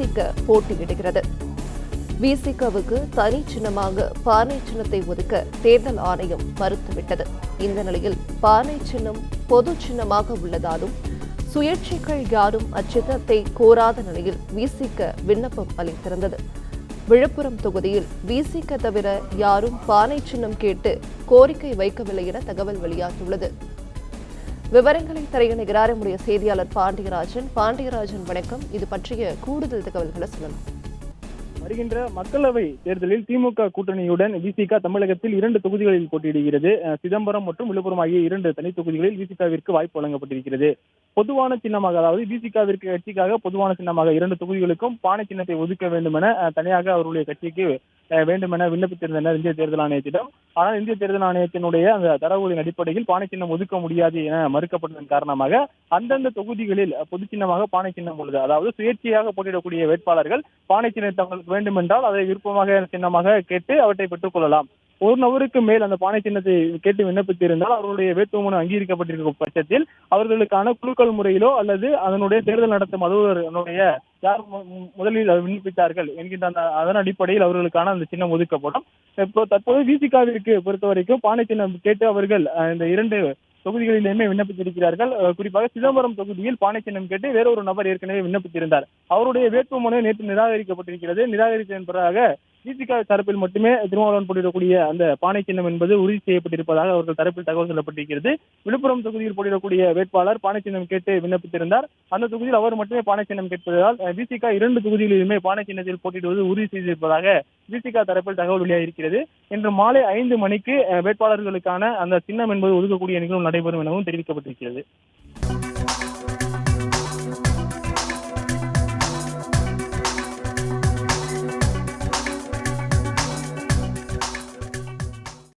விசிக போட்டியிடுகிறது. விசிகவுக்கு தனி சின்னமாக பானை சின்னத்தை ஒதுக்க தேர்தல் ஆணையம் மறுத்துவிட்டது. இந்த நிலையில் பானை சின்னம் பொது சின்னமாக உள்ளதாலும் சுயேட்சைகள் யாரும் அச்சின்னத்தை கோராத நிலையில் விசிக விண்ணப்பம் அளித்திருந்தது. விழுப்புரம் தொகுதியில் விசிக தவிர யாரும் பானை சின்னம் கேட்டு கோரிக்கை வைக்கவில்லை என தகவல் வெளியாகியுள்ளது. விவரங்களை தரையிடுகிறார் நம்முடைய செய்தியாளர் பாண்டியராஜன். வணக்கம். இது பற்றிய கூடுதல் தகவல்களை சொல்லலாம். வருகின்ற மக்களவை தேர்தலில் திமுக கூட்டணியுடன் விசிக தமிழகத்தில் 2 தொகுதிகளில் போட்டியிடுகிறது. சிதம்பரம் மற்றும் விழுப்புரம் ஆகிய 2 தனி தொகுதிகளில் விசிகவிற்கு வாய்ப்பு வழங்கப்பட்டிருக்கிறது. பொதுவான சின்னமாக, அதாவது விசிகவிற்கு கட்சிக்காக பொதுவான சின்னமாக 2 தொகுதிகளுக்கும் பானை சின்னத்தை ஒதுக்க வேண்டும் என தனியாக அவருடைய கட்சிக்கு வேண்டும் என விண்ணப்பித்திருந்தனர் இந்திய தேர்தல் ஆணையத்திடம். ஆனால் இந்திய தேர்தல் ஆணையத்தினுடைய அந்த தரவுகளின் அடிப்படையில் பானை சின்னம் ஒதுக்க முடியாது என மறுக்கப்பட்டதன் காரணமாக அந்தந்த தொகுதிகளில் பொது சின்னமாக பானை சின்னம் உள்ளது. அதாவது சுயேட்சையாக போட்டியிடக்கூடிய வேட்பாளர்கள் பானை சின்னம் தங்களுக்கு வேண்டும் என்றால் அதை விருப்பமாக சின்னமாக கேட்டு அவற்றை பெற்றுக் கொள்ளலாம். ஒரு நபருக்கு மேல் அந்த பானை சின்னத்தை கேட்டு விண்ணப்பித்திருந்தால் அவர்களுடைய வேட்புமனு அங்கீகரிக்கப்பட்டிருக்கும் பட்சத்தில் அவர்களுக்கான குழுக்கள் முறையிலோ அல்லது அதனுடைய தேர்தல் நடத்தும் அலுவலருடைய யார் முதலில் விண்ணப்பித்தார்கள் என்கின்ற அதன் அடிப்படையில் அவர்களுக்கான அந்த சின்னம் ஒதுக்கப்படும். இப்போ தற்போது விசிகவிற்கு பொறுத்த வரைக்கும் பானை சின்னம் கேட்டு அவர்கள் இந்த 2 தொகுதிகளிலுமே விண்ணப்பித்திருக்கிறார்கள். குறிப்பாக சிதம்பரம் தொகுதியில் பானை சின்னம் கேட்டு வேறொரு நபர் ஏற்கனவே விண்ணப்பித்திருந்தார். அவருடைய வேட்புமனு நேற்று நிராகரிக்கப்பட்டிருக்கிறது. நிராகரித்ததன் பிறகு விசிக தரப்பில் மட்டுமே திருமாவளவன் போட்டியிடக்கூடிய அந்த பானை சின்னம் என்பது உறுதி செய்யப்பட்டிருப்பதாக அவர்கள் தரப்பில் தகவல் சொல்லப்பட்டிருக்கிறது. விழுப்புரம் தொகுதியில் போட்டியிடக்கூடிய வேட்பாளர் பானை சின்னம் கேட்டு விண்ணப்பித்திருந்தார். அந்த தொகுதியில் அவர் மட்டுமே பானை சின்னம் கேட்பதால் விசிக 2 தொகுதிகளிலுமே பானை சின்னத்தில் போட்டியிடுவது உறுதி செய்திருப்பதாக விசிக தரப்பில் தகவல் வெளியாகியிருக்கிறது. இன்று மாலை 5 மணிக்கு வேட்பாளர்களுக்கான அந்த சின்னம் என்பது ஒதுக்கக்கூடிய நிகழ்வு நடைபெறும் எனவும் தெரிவிக்கப்பட்டிருக்கிறது.